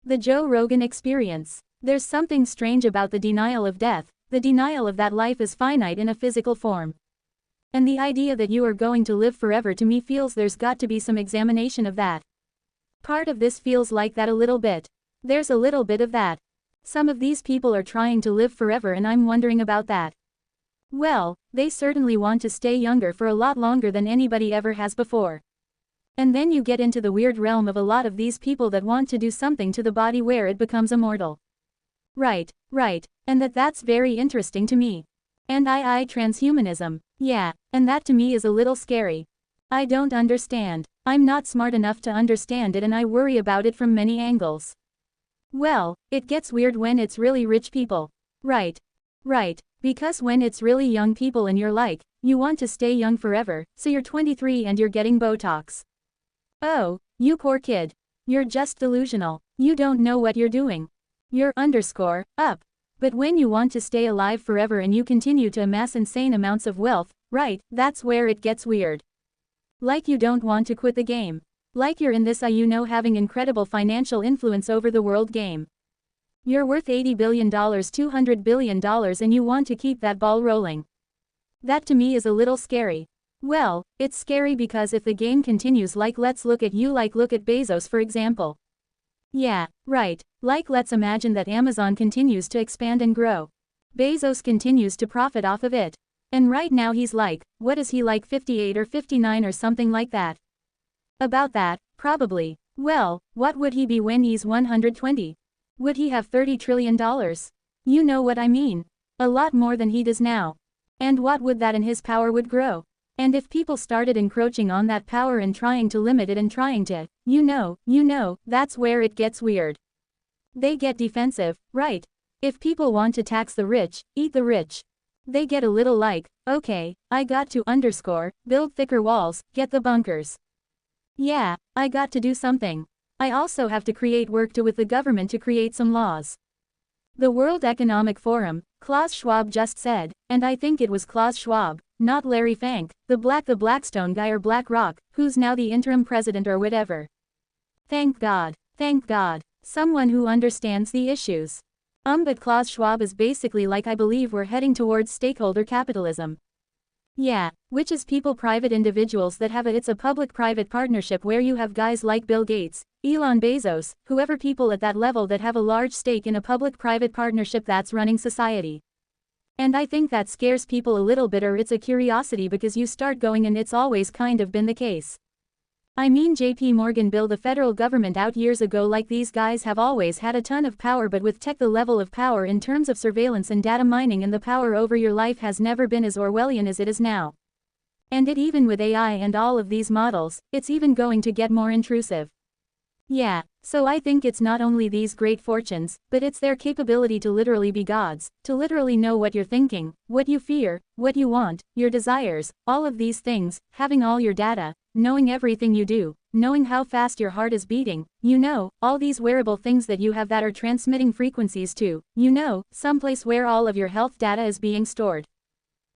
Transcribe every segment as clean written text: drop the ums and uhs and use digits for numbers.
The Joe Rogan Experience. There's something strange about the denial of death, the denial of that life is finite in a physical form. And the idea that you are going to live forever to me feels there's got to be some examination of that. Part of this feels like that a little bit. There's a little bit of that. Some of these people are trying to live forever and I'm wondering about that. Well, they certainly want to stay younger for a lot longer than anybody ever has before. And then you get into the weird realm of a lot of these people that want to do something to the body where it becomes immortal. Right. And that's very interesting to me. And transhumanism. Yeah, and that to me is a little scary. I don't understand. I'm not smart enough to understand it and I worry about it from many angles. Well, it gets weird when it's really rich people. Right. Because when it's really young people and you're like, you want to stay young forever, so you're 23 and you're getting Botox. Oh, you poor kid. You're just delusional. You don't know what you're doing. You're up. But when you want to stay alive forever and you continue to amass insane amounts of wealth, right, that's where it gets weird. Like you don't want to quit the game. Like you're in this having incredible financial influence over the world game. You're worth $80 billion, $200 billion and you want to keep that ball rolling. That to me is a little scary. Well, it's scary because if the game continues let's look at Bezos for example. Yeah, right, let's imagine that Amazon continues to expand and grow. Bezos continues to profit off of it. And right now he's what is he 58 or 59 or something like that? About that, probably. Well, what would he be when he's 120? Would he have $30 trillion? You know what I mean. A lot more than he does now. And what would that in his power would grow? And if people started encroaching on that power and trying to limit it and trying to, that's where it gets weird. They get defensive, right? If people want to tax the rich, eat the rich. They get a little okay, I got to build thicker walls, get the bunkers. Yeah, I got to do something. I also have to create work with the government to create some laws. The World Economic Forum, Klaus Schwab just said, and I think it was Klaus Schwab, not Larry Fink, the Blackstone guy or BlackRock, who's now the interim president or whatever. Thank God, someone who understands the issues. But Klaus Schwab is basically I believe we're heading towards stakeholder capitalism. Yeah, which is private individuals that it's a public-private partnership where you have guys like Bill Gates, Elon Bezos, whoever people at that level that have a large stake in a public-private partnership that's running society. And I think that scares people a little bit or it's a curiosity because you start going and it's always kind of been the case. I mean JP Morgan bailed the federal government out years ago these guys have always had a ton of power but with tech the level of power in terms of surveillance and data mining and the power over your life has never been as Orwellian as it is now. And it even with AI and all of these models, it's even going to get more intrusive. Yeah, so I think it's not only these great fortunes, but it's their capability to literally be gods, to literally know what you're thinking, what you fear, what you want, your desires, all of these things, having all your data, knowing everything you do, knowing how fast your heart is beating, all these wearable things that you have that are transmitting frequencies to, someplace where all of your health data is being stored.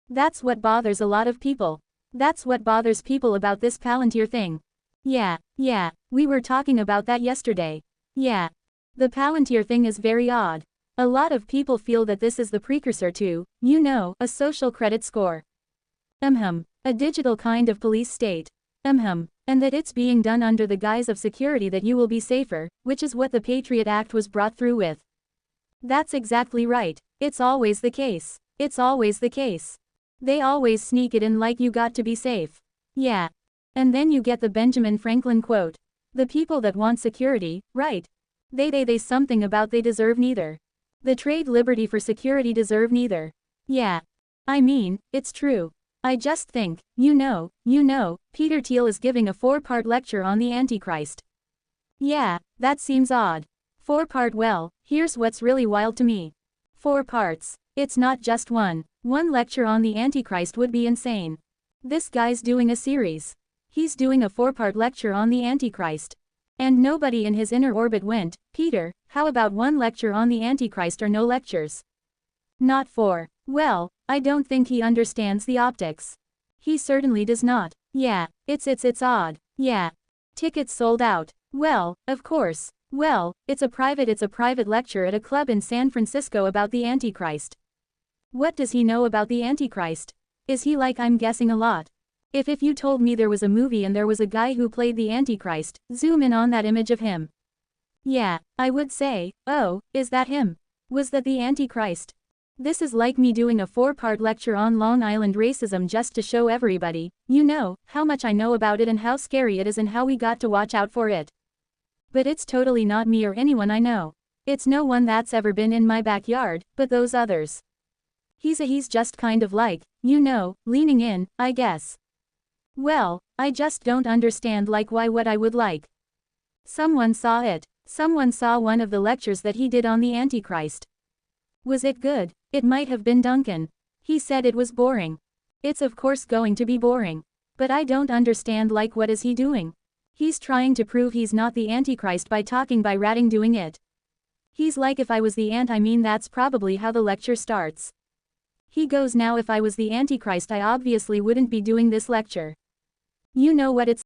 That's what bothers a lot of people. That's what bothers people about this Palantir thing. Yeah, we were talking about that yesterday. Yeah. The Palantir thing is very odd. A lot of people feel that this is the precursor to, a social credit score. A digital kind of police state. And that it's being done under the guise of security that you will be safer, which is what the Patriot Act was brought through with. That's exactly right. It's always the case. They always sneak it in you got to be safe. Yeah. And then you get the Benjamin Franklin quote. The people that want security, right? They something about they deserve neither. The trade liberty for security deserve neither. Yeah. I mean, it's true. I just think, Peter Thiel is giving a 4-part lecture on the Antichrist. Yeah, that seems odd. 4-part well, here's what's really wild to me. 4 parts. It's not just one. One lecture on the Antichrist would be insane. This guy's doing a series. He's doing a 4-part lecture on the Antichrist. And nobody in his inner orbit went, Peter, how about one lecture on the Antichrist or no lectures? Not 4. Well, I don't think he understands the optics. He certainly does not. Yeah, it's odd. Yeah. Tickets sold out. Well, of course. Well, it's a private lecture at a club in San Francisco about the Antichrist. What does he know about the Antichrist? Is he like I'm guessing a lot? If you told me there was a movie and there was a guy who played the Antichrist, zoom in on that image of him. Yeah, I would say, oh, is that him? Was that the Antichrist? This is like me doing a 4-part lecture on Long Island racism just to show everybody, you know, how much I know about it and how scary it is and how we got to watch out for it. But it's totally not me or anyone I know. It's no one that's ever been in my backyard, but those others. He's just kind of like, you know, leaning in, I guess. Well, I just don't understand like why what I would like. Someone saw it. Someone saw one of the lectures that he did on the Antichrist. Was it good? It might have been Duncan. He said it was boring. It's of course going to be boring. But I don't understand like what is he doing? He's trying to prove he's not the Antichrist by talking by ratting doing it. He's like if I was the ant, I mean that's probably how the lecture starts. He goes now if I was the Antichrist I obviously wouldn't be doing this lecture. You know what it's